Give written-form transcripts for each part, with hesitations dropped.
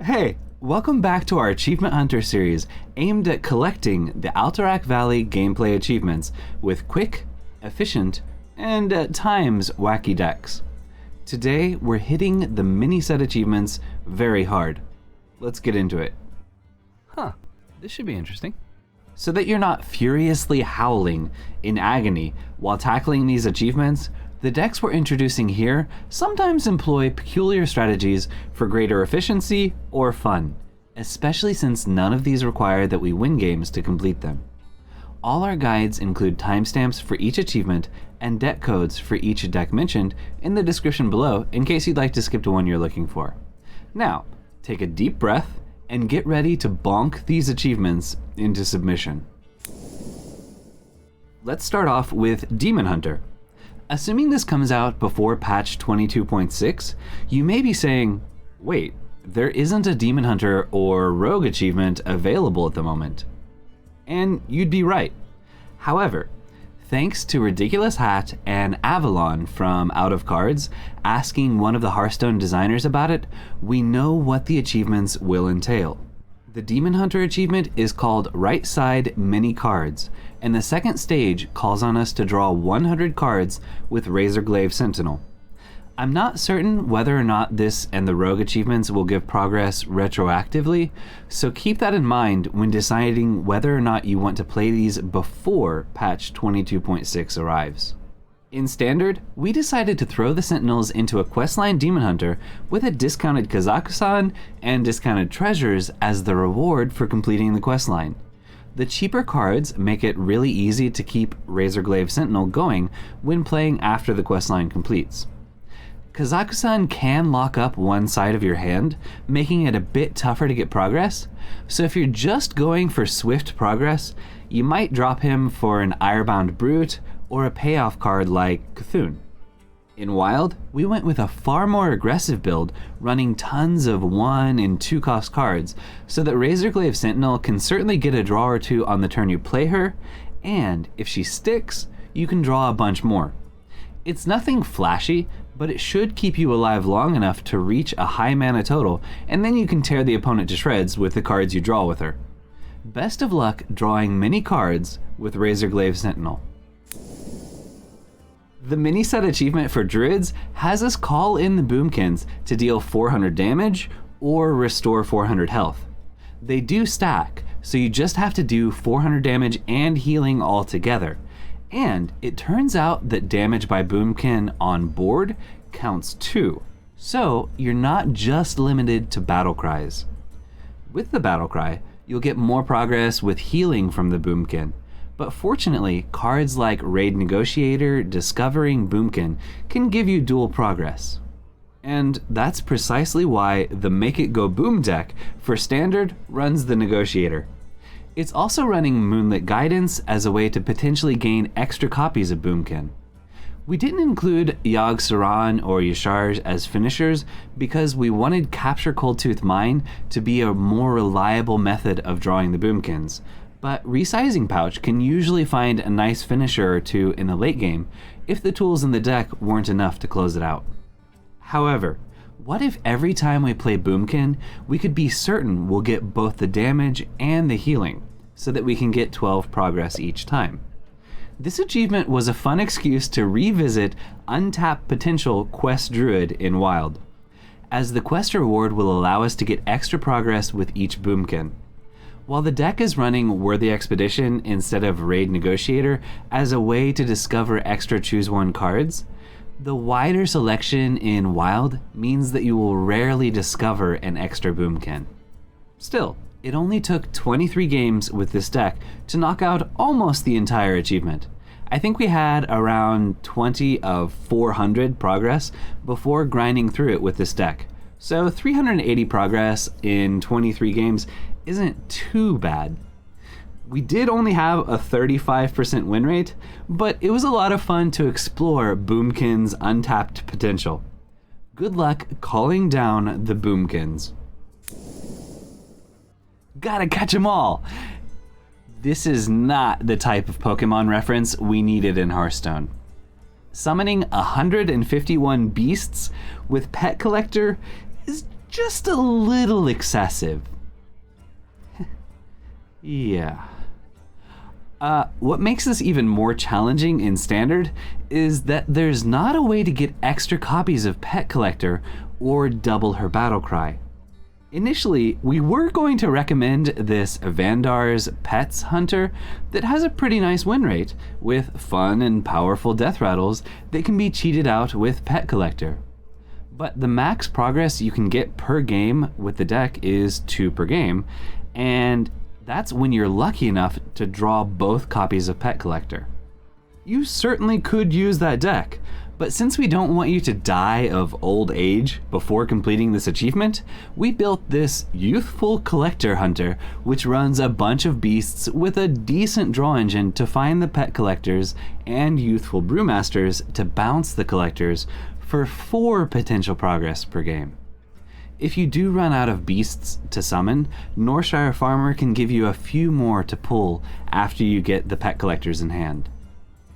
Hey, welcome back to our Achievement Hunter series aimed at collecting the Alterac Valley gameplay achievements with quick, efficient, and at times wacky decks. Today we're hitting the mini set achievements very hard. Let's get into it. This should be interesting. So that you're not furiously howling in agony while tackling these achievements, the decks we're introducing here sometimes employ peculiar strategies for greater efficiency or fun, especially since none of these require that we win games to complete them. All our guides include timestamps for each achievement and deck codes for each deck mentioned in the description below in case you'd like to skip to one you're looking for. Now, take a deep breath and get ready to bonk these achievements into submission. Let's start off with Demon Hunter. Assuming this comes out before patch 22.6, you may be saying, wait, there isn't a Demon Hunter or Rogue achievement available at the moment. And you'd be right. However, thanks to Ridiculous Hat and Avalon from Out of Cards asking one of the Hearthstone designers about it, we know what the achievements will entail. The Demon Hunter achievement is called Right Side Mini Cards, and the second stage calls on us to draw 100 cards with Razorglaive Sentinel. I'm not certain whether or not this and the Rogue achievements will give progress retroactively, so keep that in mind when deciding whether or not you want to play these before patch 22.6 arrives. In Standard, we decided to throw the Sentinels into a questline Demon Hunter with a discounted Kazakusan and discounted treasures as the reward for completing the questline. The cheaper cards make it really easy to keep Razorglaive Sentinel going when playing after the questline completes. Kazakusan can lock up one side of your hand, making it a bit tougher to get progress, so if you're just going for swift progress, you might drop him for an Irebound Brute or a payoff card like Cthulhu. In Wild, we went with a far more aggressive build, running tons of 1 and 2 cost cards, so that Razorglaive Sentinel can certainly get a draw or two on the turn you play her, and if she sticks, you can draw a bunch more. It's nothing flashy, but it should keep you alive long enough to reach a high mana total, and then you can tear the opponent to shreds with the cards you draw with her. Best of luck drawing many cards with Razorglaive Sentinel. The mini set achievement for Druids has us call in the Boomkins to deal 400 damage or restore 400 health. They do stack, so you just have to do 400 damage and healing all together. And it turns out that damage by Boomkin on board counts too. So you're not just limited to battle cries. With the battle cry, you'll get more progress with healing from the Boomkin. But fortunately, cards like Raid Negotiator, Discovering Boomkin can give you dual progress. And that's precisely why the Make It Go Boom deck for Standard runs the Negotiator. It's also running Moonlit Guidance as a way to potentially gain extra copies of Boomkin. We didn't include Yogg Saron or Yasharj as finishers because we wanted Capture Coldtooth Mine to be a more reliable method of drawing the Boomkins. But Resizing Pouch can usually find a nice finisher or two in the late game if the tools in the deck weren't enough to close it out. However, what if every time we play Boomkin, we could be certain we'll get both the damage and the healing, so that we can get 12 progress each time? This achievement was a fun excuse to revisit untapped potential Quest Druid in Wild, as the quest reward will allow us to get extra progress with each Boomkin. While the deck is running Worthy Expedition instead of Raid Negotiator as a way to discover extra Choose One cards, the wider selection in Wild means that you will rarely discover an extra Boomkin. Still, it only took 23 games with this deck to knock out almost the entire achievement. I think we had around 20 of 400 progress before grinding through it with this deck. So 380 progress in 23 games isn't too bad. We did only have a 35% win rate, but it was a lot of fun to explore Boomkin's untapped potential. Good luck calling down the Boomkins. Gotta catch 'em all! This is not the type of Pokemon reference we needed in Hearthstone. Summoning 151 beasts with Pet Collector is just a little excessive. Yeah. What makes this even more challenging in Standard is that there's not a way to get extra copies of Pet Collector or double her battle cry. Initially, we were going to recommend this Vandar's Pets Hunter that has a pretty nice win rate, with fun and powerful death rattles that can be cheated out with Pet Collector. But the max progress you can get per game with the deck is 2 per game, and that's when you're lucky enough to draw both copies of Pet Collector. You certainly could use that deck, but since we don't want you to die of old age before completing this achievement, we built this youthful collector hunter which runs a bunch of beasts with a decent draw engine to find the pet collectors and youthful brewmasters to bounce the collectors for 4 potential progress per game. If you do run out of beasts to summon, Northshire Farmer can give you a few more to pull after you get the pet collectors in hand.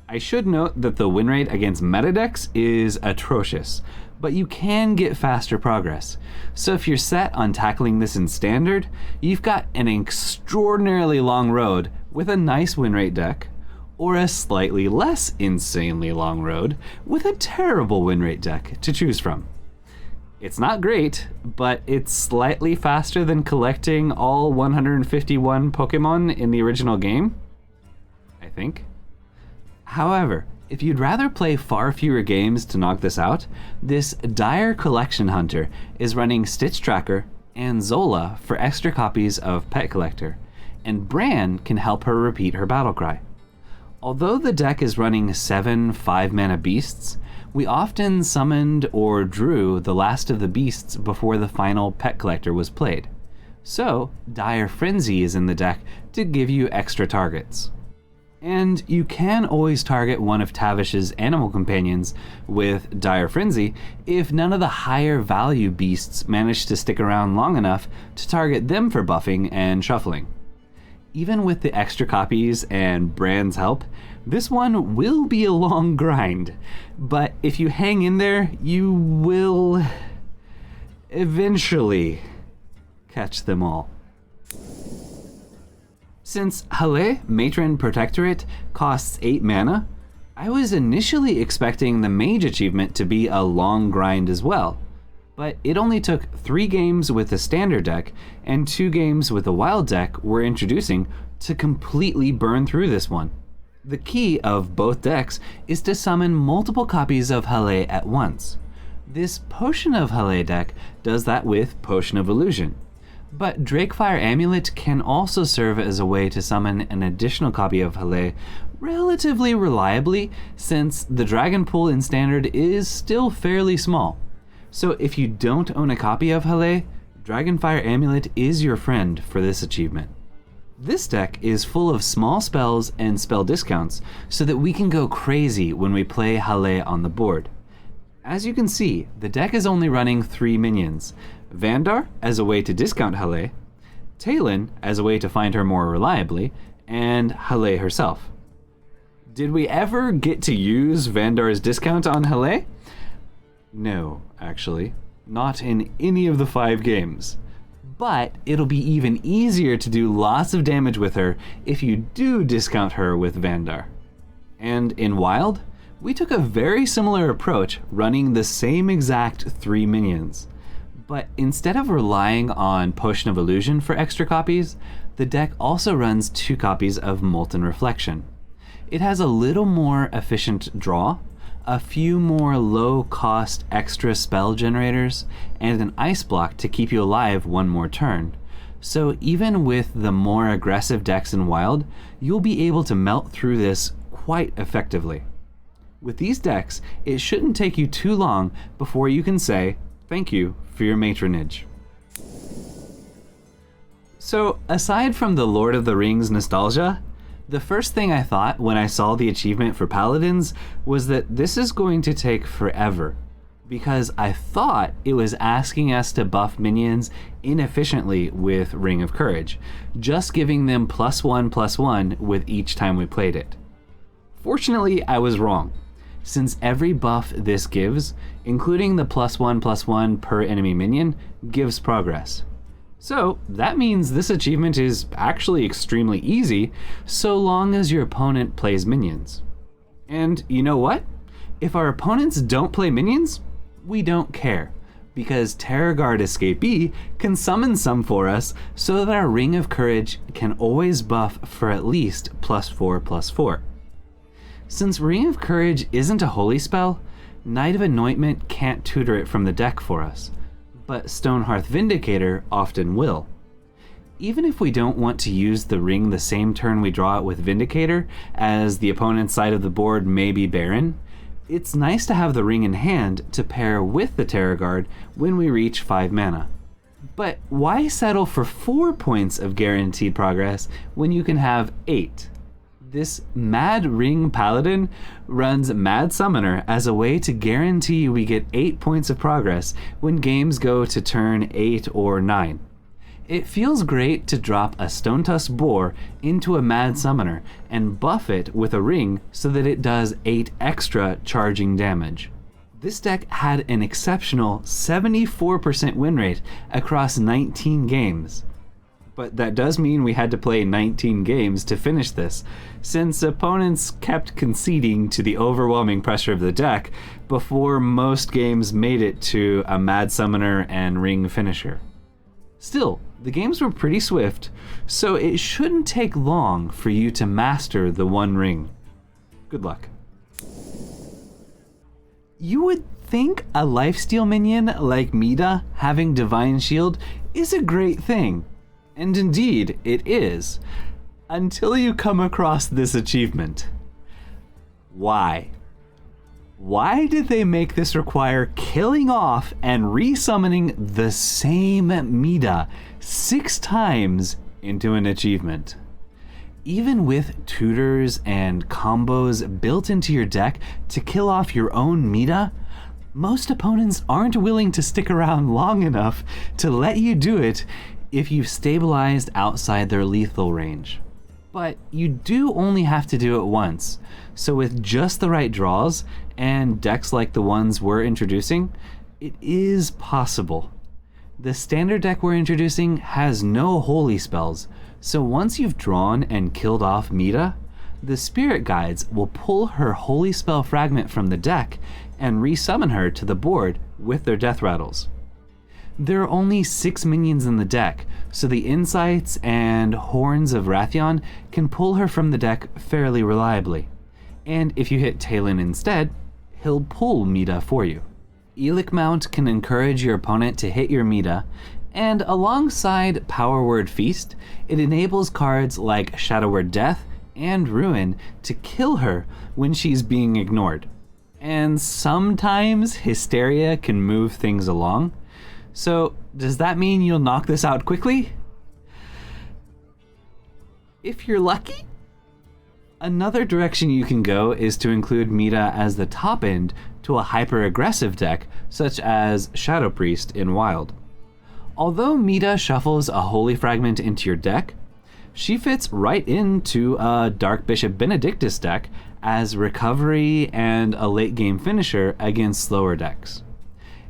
I should note that the win rate against meta decks is atrocious, but you can get faster progress. So if you're set on tackling this in Standard, you've got an extraordinarily long road with a nice win rate deck, or a slightly less insanely long road with a terrible win rate deck to choose from. It's not great, but it's slightly faster than collecting all 151 Pokemon in the original game, I think. However, if you'd rather play far fewer games to knock this out, this Dire Collection Hunter is running Stitch Tracker and Zola for extra copies of Pet Collector, and Bran can help her repeat her battle cry. Although the deck is running 7 5-mana beasts, we often summoned or drew the last of the beasts before the final Pet Collector was played. So, Dire Frenzy is in the deck to give you extra targets. And you can always target one of Tavish's animal companions with Dire Frenzy if none of the higher value beasts manage to stick around long enough to target them for buffing and shuffling. Even with the extra copies and Bran's help, this one will be a long grind, but if you hang in there, you will eventually catch them all. Since Hale Matron Protectorate costs 8 mana, I was initially expecting the Mage achievement to be a long grind as well, but it only took 3 games with the Standard deck and 2 games with the Wild deck we're introducing to completely burn through this one. The key of both decks is to summon multiple copies of Hale at once. This Potion of Hale deck does that with Potion of Illusion. But Drakefire Amulet can also serve as a way to summon an additional copy of Hale relatively reliably, since the dragon pool in Standard is still fairly small. So if you don't own a copy of Hale, Dragonfire Amulet is your friend for this achievement. This deck is full of small spells and spell discounts so that we can go crazy when we play Hale on the board. As you can see, the deck is only running 3 minions: Vandar as a way to discount Hale, Talon as a way to find her more reliably, and Hale herself. Did we ever get to use Vandar's discount on Hale? No, actually. Not in any of the 5 games. But it'll be even easier to do lots of damage with her if you do discount her with Vandar. And in Wild, we took a very similar approach, running the same exact 3 minions. But instead of relying on Potion of Illusion for extra copies, the deck also runs 2 copies of Molten Reflection. It has a little more efficient draw, a few more low-cost extra spell generators, and an ice block to keep you alive 1 more turn. So even with the more aggressive decks in Wild, you'll be able to melt through this quite effectively. With these decks, it shouldn't take you too long before you can say thank you for your matronage. So aside from the Lord of the Rings nostalgia, the first thing I thought when I saw the achievement for Paladins was that this is going to take forever, because I thought it was asking us to buff minions inefficiently with Ring of Courage, just giving them +1/+1 with each time we played it. Fortunately, I was wrong. since every buff this gives, including the +1/+1 per enemy minion, gives progress. So that means this achievement is actually extremely easy, so long as your opponent plays minions. And you know what? If our opponents don't play minions, we don't care, because Terrorguard Escapee can summon some for us so that our Ring of Courage can always buff for at least +4/+4. Since Ring of Courage isn't a holy spell, Knight of Anointment can't tutor it from the deck for us, but Stonehearth Vindicator often will. Even if we don't want to use the ring the same turn we draw it with Vindicator, as the opponent's side of the board may be barren, it's nice to have the ring in hand to pair with the Terrorguard when we reach 5 mana. But why settle for 4 points of guaranteed progress when you can have 8? This Mad Ring Paladin runs Mad Summoner as a way to guarantee we get 8 points of progress when games go to turn 8 or 9. It feels great to drop a Stonetusk Boar into a Mad Summoner and buff it with a ring so that it does 8 extra charging damage. This deck had an exceptional 74% win rate across 19 games. But that does mean we had to play 19 games to finish this, since opponents kept conceding to the overwhelming pressure of the deck before most games made it to a Mad Summoner and Ring finisher. Still, the games were pretty swift, so it shouldn't take long for you to master the One Ring. Good luck. You would think a lifesteal minion like Mida having Divine Shield is a great thing. And indeed, it is, until you come across this achievement. Why? Why did they make this require killing off and resummoning the same Mida 6 times into an achievement? Even with tutors and combos built into your deck to kill off your own Mida, most opponents aren't willing to stick around long enough to let you do it if you've stabilized outside their lethal range. But you do only have to do it once, so with just the right draws and decks like the ones we're introducing, it is possible. The standard deck we're introducing has no holy spells, so once you've drawn and killed off Mida, the Spirit Guides will pull her holy spell fragment from the deck and resummon her to the board with their death rattles. There are only 6 minions in the deck, so the Insights and Horns of Wrathion can pull her from the deck fairly reliably. And if you hit Talon instead, he'll pull Mida for you. Elic Mount can encourage your opponent to hit your Mida, and alongside Power Word Feast, it enables cards like Shadow Word Death and Ruin to kill her when she's being ignored. And sometimes Hysteria can move things along. So, does that mean you'll knock this out quickly? If you're lucky? Another direction you can go is to include Mida as the top end to a hyper-aggressive deck, such as Shadow Priest in Wild. Although Mida shuffles a Holy Fragment into your deck, she fits right into a Dark Bishop Benedictus deck as recovery and a late-game finisher against slower decks.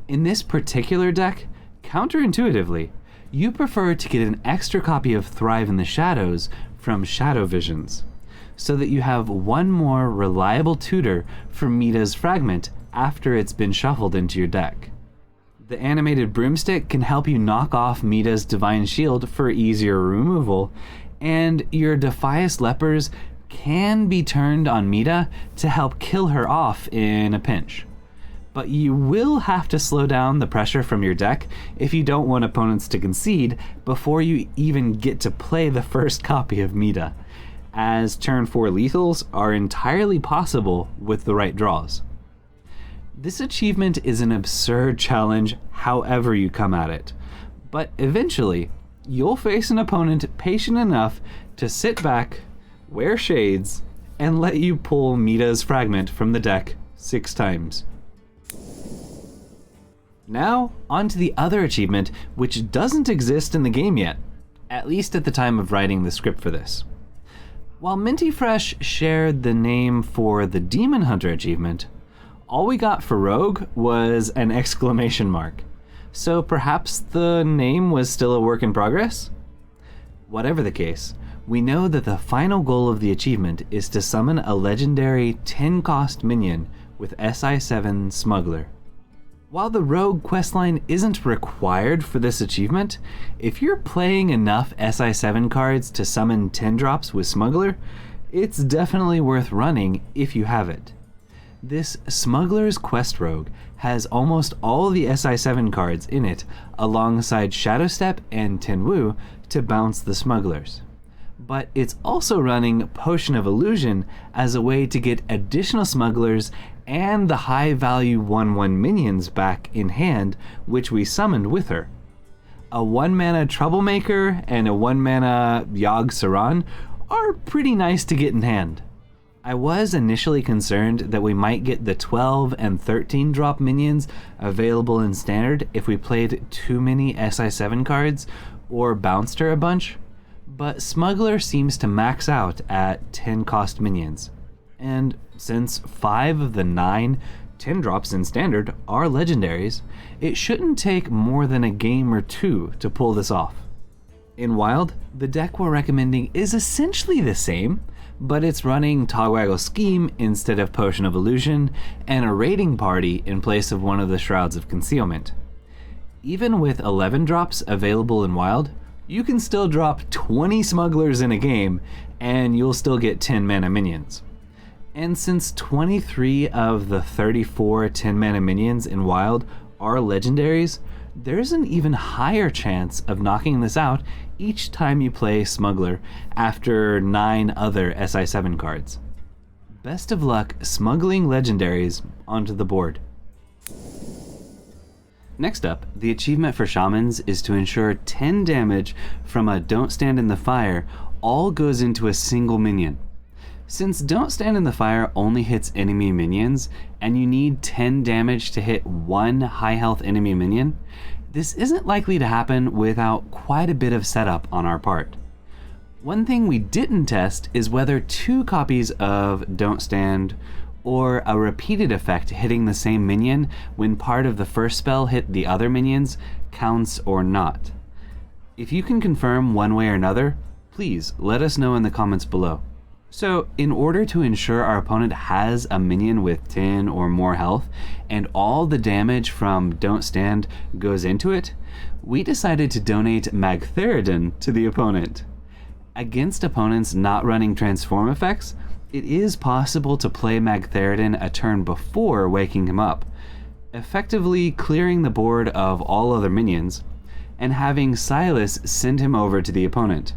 In this particular deck, counterintuitively, you prefer to get an extra copy of Thrive in the Shadows from Shadow Visions, so that you have one more reliable tutor for Mida's fragment after it's been shuffled into your deck. The animated broomstick can help you knock off Mida's Divine Shield for easier removal, and your Defias Lepers can be turned on Mida to help kill her off in a pinch. But you will have to slow down the pressure from your deck if you don't want opponents to concede before you even get to play the first copy of Mida, as turn 4 lethals are entirely possible with the right draws. This achievement is an absurd challenge however you come at it, but eventually you'll face an opponent patient enough to sit back, wear shades, and let you pull Mida's fragment from the deck 6 times. Now, on to the other achievement, which doesn't exist in the game yet, at least at the time of writing the script for this. While Minty Fresh shared the name for the Demon Hunter achievement, All we got for Rogue was an exclamation mark. So perhaps the name was still a work in progress? Whatever the case, we know that the final goal of the achievement is to summon a legendary 10-cost minion with SI7 Smuggler. While the Rogue questline isn't required for this achievement, if you're playing enough SI7 cards to summon 10 drops with Smuggler, it's definitely worth running if you have it. This Smuggler's Quest Rogue has almost all the SI7 cards in it alongside Shadowstep and Tenwu to bounce the Smugglers. But it's also running Potion of Illusion as a way to get additional Smugglers and the high-value 1/1 minions back in hand, which we summoned with her. A 1-mana Troublemaker and a 1-mana Yogg Saron are pretty nice to get in hand. I was initially concerned that we might get the 12 and 13 drop minions available in Standard if we played too many SI7 cards or bounced her a bunch, but Smuggler seems to max out at 10 cost minions. And since 5 of the 9 10 drops in Standard are legendaries, it shouldn't take more than a game or two to pull this off. In Wild, the deck we're recommending is essentially the same, but it's running Togwaggle Scheme instead of Potion of Illusion, and a Raiding Party in place of one of the Shrouds of Concealment. Even with 11 drops available in Wild, you can still drop 20 Smugglers in a game, and you'll still get 10 mana minions. And since 23 of the 34 10 mana minions in Wild are legendaries, there's an even higher chance of knocking this out each time you play Smuggler after 9 other SI7 cards. Best of luck smuggling legendaries onto the board. Next up, the achievement for Shamans is to ensure 10 damage from a Don't Stand in the Fire all goes into a single minion. Since Don't Stand in the Fire only hits enemy minions, and you need 10 damage to hit one high health enemy minion, this isn't likely to happen without quite a bit of setup on our part. One thing we didn't test is whether 2 copies of Don't Stand or a repeated effect hitting the same minion when part of the first spell hit the other minions counts or not. If you can confirm one way or another, please let us know in the comments below. So, in order to ensure our opponent has a minion with 10 or more health, and all the damage from Don't Stand goes into it, we decided to donate Magtheridon to the opponent. Against opponents not running transform effects, it is possible to play Magtheridon a turn before waking him up, effectively clearing the board of all other minions, and having Silas send him over to the opponent.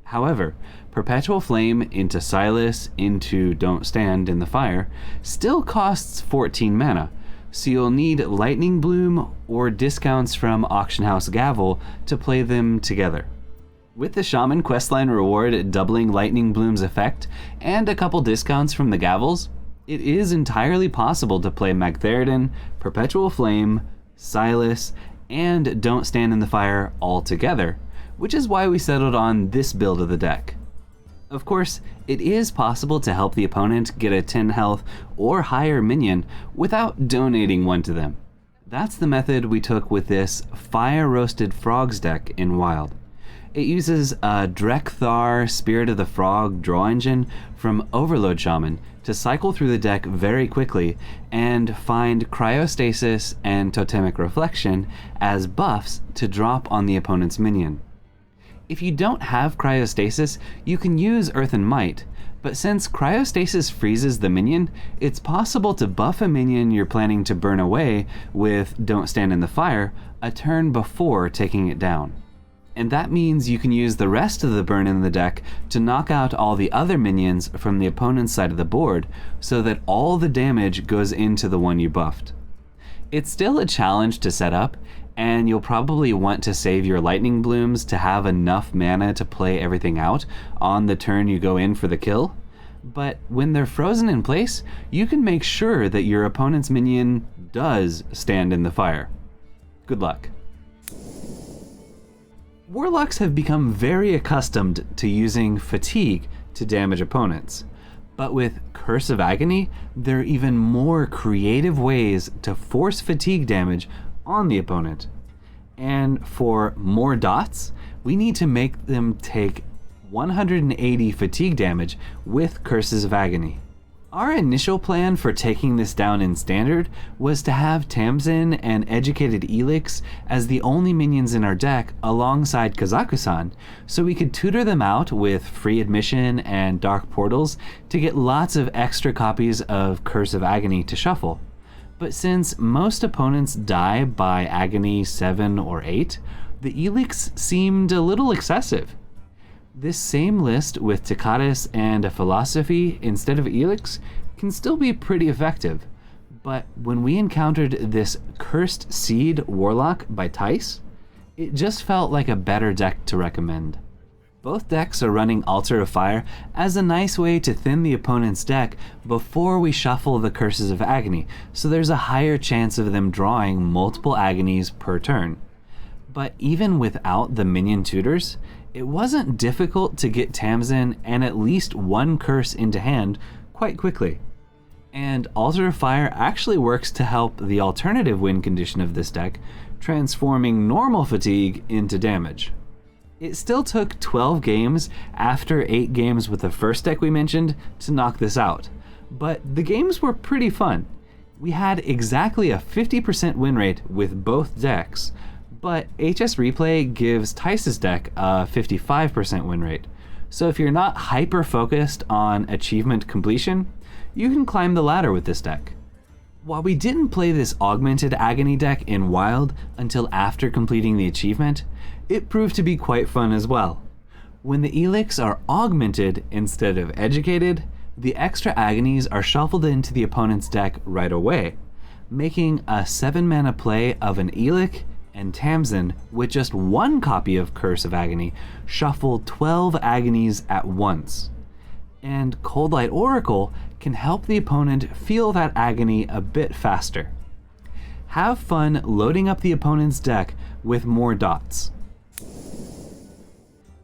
However, Perpetual Flame into Silas into Don't Stand in the Fire still costs 14 mana, so you'll need Lightning Bloom or discounts from Auction House Gavel to play them together. With the Shaman questline reward doubling Lightning Bloom's effect and a couple discounts from the Gavels, it is entirely possible to play Magtheridon, Perpetual Flame, Silas, and Don't Stand in the Fire all together, which is why we settled on this build of the deck. Of course, it is possible to help the opponent get a 10 health or higher minion without donating one to them. That's the method we took with this Fire Roasted Frogs deck in Wild. It uses a Drekthar Spirit of the Frog draw engine from Overload Shaman to cycle through the deck very quickly and find Cryostasis and Totemic Reflection as buffs to drop on the opponent's minion. If you don't have Cryostasis, you can use Earthen Might, but since Cryostasis freezes the minion, it's possible to buff a minion you're planning to burn away with Don't Stand in the Fire a turn before taking it down. And that means you can use the rest of the burn in the deck to knock out all the other minions from the opponent's side of the board, so that all the damage goes into the one you buffed. It's still a challenge to set up, and you'll probably want to save your Lightning Blooms to have enough mana to play everything out on the turn you go in for the kill. But when they're frozen in place, you can make sure that your opponent's minion does stand in the fire. Good luck. Warlocks have become very accustomed to using Fatigue to damage opponents, But with Curse of Agony, there are even more creative ways to force fatigue damage on the opponent. And for more dots, we need to make them take 180 fatigue damage with Curses of Agony. Our initial plan for taking this down in Standard was to have Tamsin and Educated Elix as the only minions in our deck alongside Kazakusan, so we could tutor them out with Free Admission and Dark Portals to get lots of extra copies of Curse of Agony to shuffle. But since most opponents die by Agony 7 or 8, the Elix seemed a little excessive. This same list with Takatis and a Philosophy instead of Elix can still be pretty effective, but when we encountered this Cursed Seed Warlock by Tice, it just felt like a better deck to recommend. Both decks are running Altar of Fire as a nice way to thin the opponent's deck before we shuffle the Curses of Agony, so there's a higher chance of them drawing multiple Agonies per turn. But even without the minion tutors, it wasn't difficult to get Tamsin and at least one curse into hand quite quickly. And Altar of Fire actually works to help the alternative win condition of this deck, transforming normal fatigue into damage. It still took 12 games after 8 games with the first deck we mentioned to knock this out, but the games were pretty fun. We had exactly a 50% win rate with both decks, but HS Replay gives Tice's deck a 55% win rate. So if you're not hyper focused on achievement completion, you can climb the ladder with this deck. While we didn't play this augmented Agony deck in Wild until after completing the achievement, it proved to be quite fun as well. When the Elix are augmented instead of educated, the extra Agonies are shuffled into the opponent's deck right away, making a 7-mana play of an Elix and Tamsin with just one copy of Curse of Agony shuffle 12 Agonies at once. And Cold Light Oracle can help the opponent feel that agony a bit faster. Have fun loading up the opponent's deck with more dots.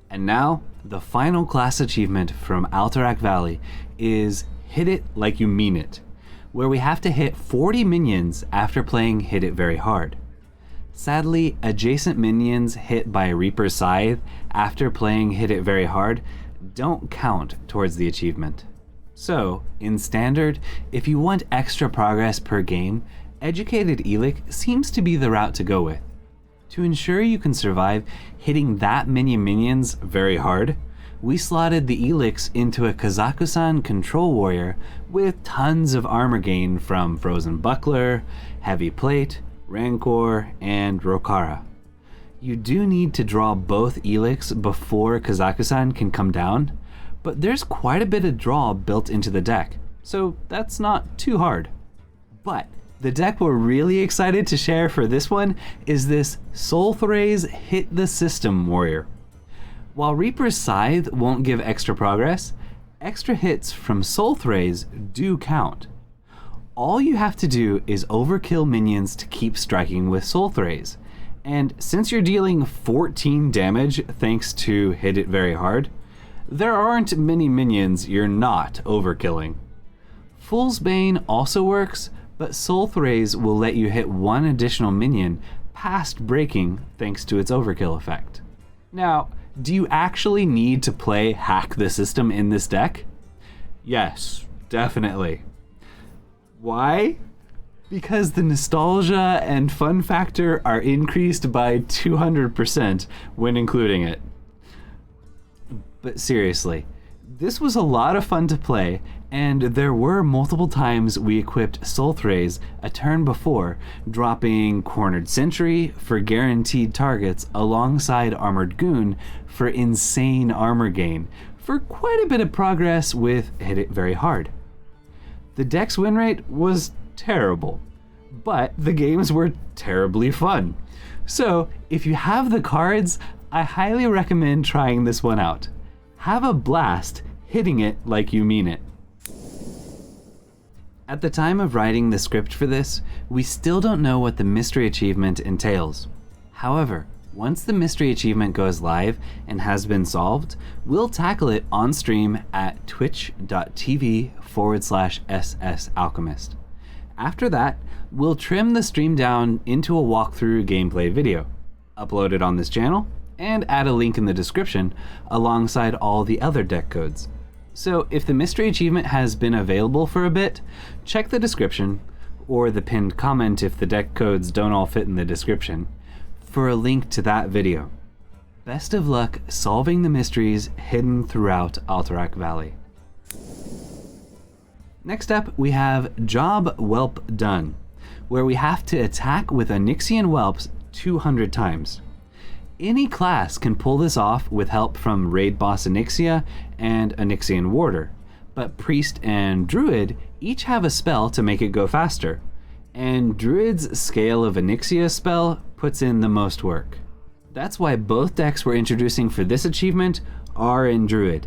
And now, the final class achievement from Alterac Valley is Hit It Like You Mean It, where we have to hit 40 minions after playing Hit It Very Hard. Sadly, adjacent minions hit by Reaper's Scythe after playing Hit It Very Hard don't count towards the achievement. So, in Standard, if you want extra progress per game, Educated Elix seems to be the route to go with. To ensure you can survive hitting that many minions very hard, we slotted the Elix into a Kazakusan Control Warrior with tons of armor gain from Frozen Buckler, Heavy Plate, Rancor, and Rokara. You do need to draw both Elix before Kazakusan can come down, but there's quite a bit of draw built into the deck, so that's not too hard. But the deck we're really excited to share for this one is this Solthraze Hit the System Warrior. While Reaper's Scythe won't give extra progress, extra hits from Solthraze do count. All you have to do is overkill minions to keep striking with Solthraze, and since you're dealing 14 damage thanks to Hit It Very Hard, there aren't many minions you're not overkilling. Fool's Bane also works, but Solthraze will let you hit one additional minion past breaking thanks to its overkill effect. Now, do you actually need to play Hack the System in this deck? Yes, definitely. Why? Because the nostalgia and fun factor are increased by 200% when including it. But seriously, this was a lot of fun to play, and there were multiple times we equipped Solthraze a turn before, dropping Cornered Sentry for guaranteed targets alongside Armored Goon for insane armor gain, for quite a bit of progress with Hit It Very Hard. The deck's win rate was terrible, but the games were terribly fun. So if you have the cards, I highly recommend trying this one out. Have a blast hitting it like you mean it. At the time of writing the script for this, we still don't know what the mystery achievement entails. However, Once the mystery achievement goes live and has been solved, we'll tackle it on stream at twitch.tv/SSAlchemist. After that, we'll trim the stream down into a walkthrough gameplay video, upload it on this channel, and add a link in the description alongside all the other deck codes. So if the mystery achievement has been available for a bit, check the description, or the pinned comment if the deck codes don't all fit in the description, for a link to that video. Best of luck solving the mysteries hidden throughout Alterac Valley. Next up, we have Job Whelp Done, where we have to attack with Onyxian whelps 200 times. Any class can pull this off with help from Raid Boss Onyxia and Onyxian Warder, but Priest and Druid each have a spell to make it go faster, and Druid's Scale of Onyxia spell puts in the most work. That's why both decks we're introducing for this achievement are in Druid.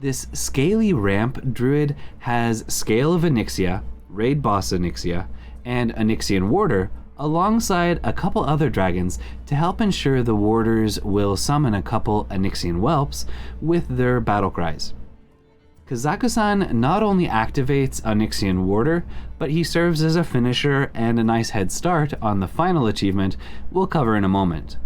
This scaly ramp Druid has Scale of Onyxia, Raid Boss Onyxia, and Onyxian Warder alongside a couple other dragons to help ensure the warders will summon a couple Onyxian whelps with their battle cries. Kazaku-san not only activates Onyxian Warder, but he serves as a finisher and a nice head start on the final achievement we'll cover in a moment.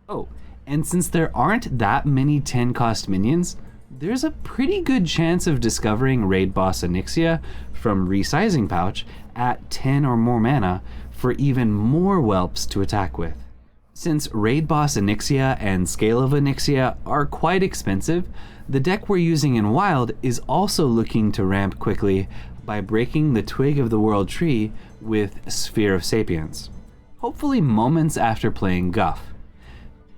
Oh, and since there aren't that many 10-cost minions, there's a pretty good chance of discovering Raid Boss Onyxia from Resizing Pouch at 10 or more mana for even more whelps to attack with. Since Raid Boss Onyxia and Scale of Onyxia are quite expensive, the deck we're using in Wild is also looking to ramp quickly by breaking the Twig of the World tree with Sphere of Sapience, hopefully moments after playing Guff.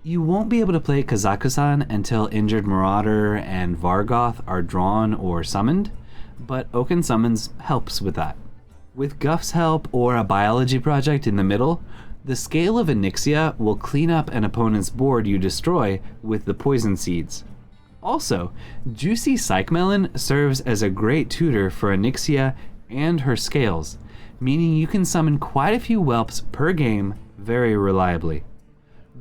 You won't be able to play Kazaku-san until Injured Marauder and Vargoth are drawn or summoned, but Oaken Summons helps with that. With Guff's help or a biology project in the middle, the Scale of Onyxia will clean up an opponent's board you destroy with the poison seeds. Also, Juicy Psych Melon serves as a great tutor for Onyxia and her scales, meaning you can summon quite a few whelps per game very reliably.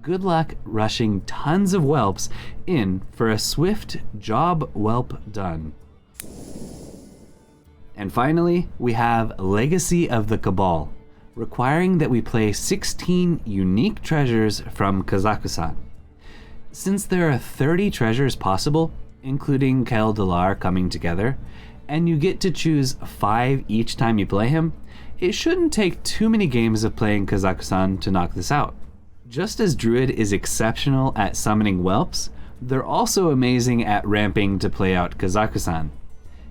Good luck rushing tons of whelps in for a swift Job Whelp Done. And finally, we have Legacy of the Kabal, requiring that we play 16 unique treasures from Kazaku-san. Since there are 30 treasures possible, including Kel Dalar coming together, and you get to choose 5 each time you play him, it shouldn't take too many games of playing Kazaku-san to knock this out. Just as Druid is exceptional at summoning whelps, they're also amazing at ramping to play out Kazaku-san.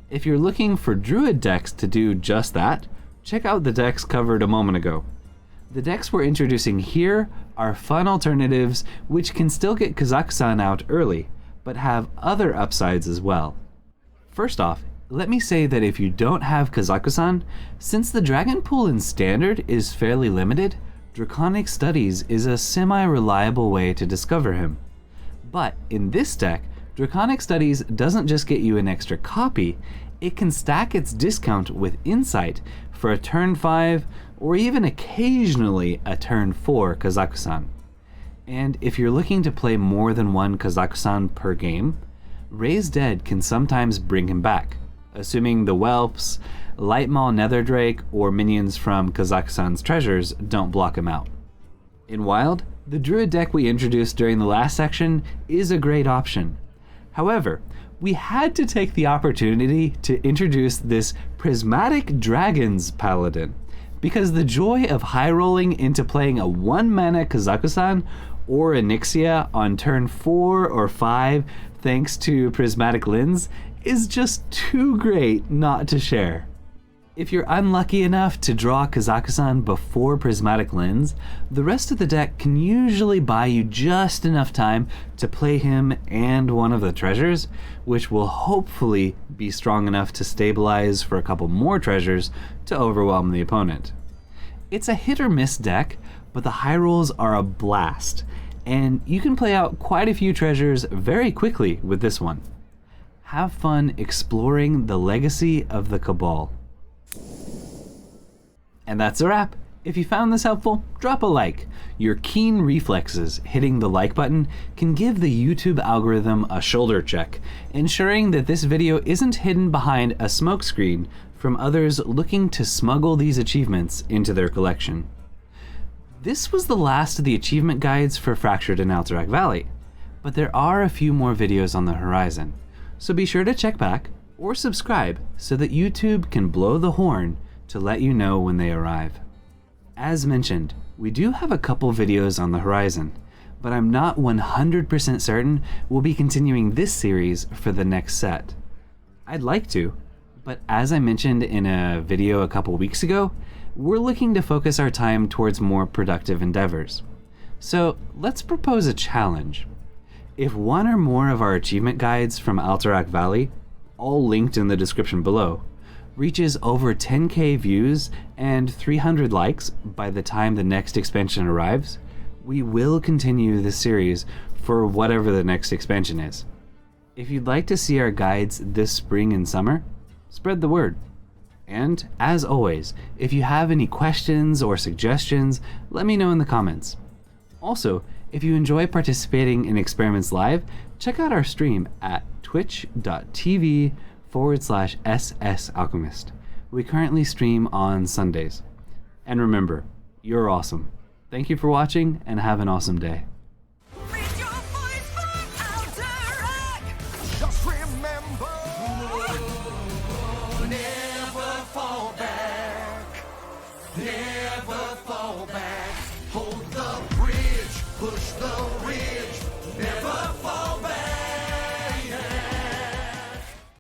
If you're looking for Druid decks to do just that, check out the decks covered a moment ago. The decks we're introducing here are fun alternatives which can still get Kazaku-san out early, but have other upsides as well. First off, let me say that if you don't have Kazaku-san, since the dragon pool in Standard is fairly limited, Draconic Studies is a semi-reliable way to discover him. But in this deck, Draconic Studies doesn't just get you an extra copy, it can stack its discount with Insight for a turn 5 or even occasionally a turn 4 Kazaku-san. And if you're looking to play more than one Kazaku-san per game, Raise Dead can sometimes bring him back, assuming the whelps, Lightmaul Netherdrake, or minions from Kazaku-san's treasures don't block him out. In Wild, the Druid deck we introduced during the last section is a great option. However, we had to take the opportunity to introduce this Prismatic Dragons Paladin, because the joy of high rolling into playing a 1-mana Kazaku-san or Onyxia on turn 4 or 5 thanks to Prismatic Lens is just too great not to share. If you're unlucky enough to draw Kazaku-san before Prismatic Lens, the rest of the deck can usually buy you just enough time to play him and one of the treasures, which will hopefully be strong enough to stabilize for a couple more treasures to overwhelm the opponent. It's a hit or miss deck, but the high rolls are a blast, and you can play out quite a few treasures very quickly with this one. Have fun exploring the legacy of the Kabal. And that's a wrap. If you found this helpful, drop a like. Your keen reflexes hitting the like button can give the YouTube algorithm a shoulder check, ensuring that this video isn't hidden behind a smokescreen from others looking to smuggle these achievements into their collection. This was the last of the achievement guides for Fractured in Alterac Valley, but there are a few more videos on the horizon, so be sure to check back or subscribe so that YouTube can blow the horn to let you know when they arrive. As mentioned, we do have a couple videos on the horizon, but I'm not 100% certain we'll be continuing this series for the next set. I'd like to, but as I mentioned in a video a couple weeks ago, we're looking to focus our time towards more productive endeavors. So let's propose a challenge. If one or more of our achievement guides from Alterac Valley, all linked in the description below, reaches over 10k views and 300 likes by the time the next expansion arrives, we will continue this series for whatever the next expansion is. If you'd like to see our guides this spring and summer, spread the word. And as always, if you have any questions or suggestions, let me know in the comments. Also, if you enjoy participating in Experiments Live, check out our stream at twitch.tv/SSAlchemist. We currently stream on Sundays. And remember, you're awesome. Thank you for watching and have an awesome day. Raise your voice for Alterac. Just remember, never fall back. Never fall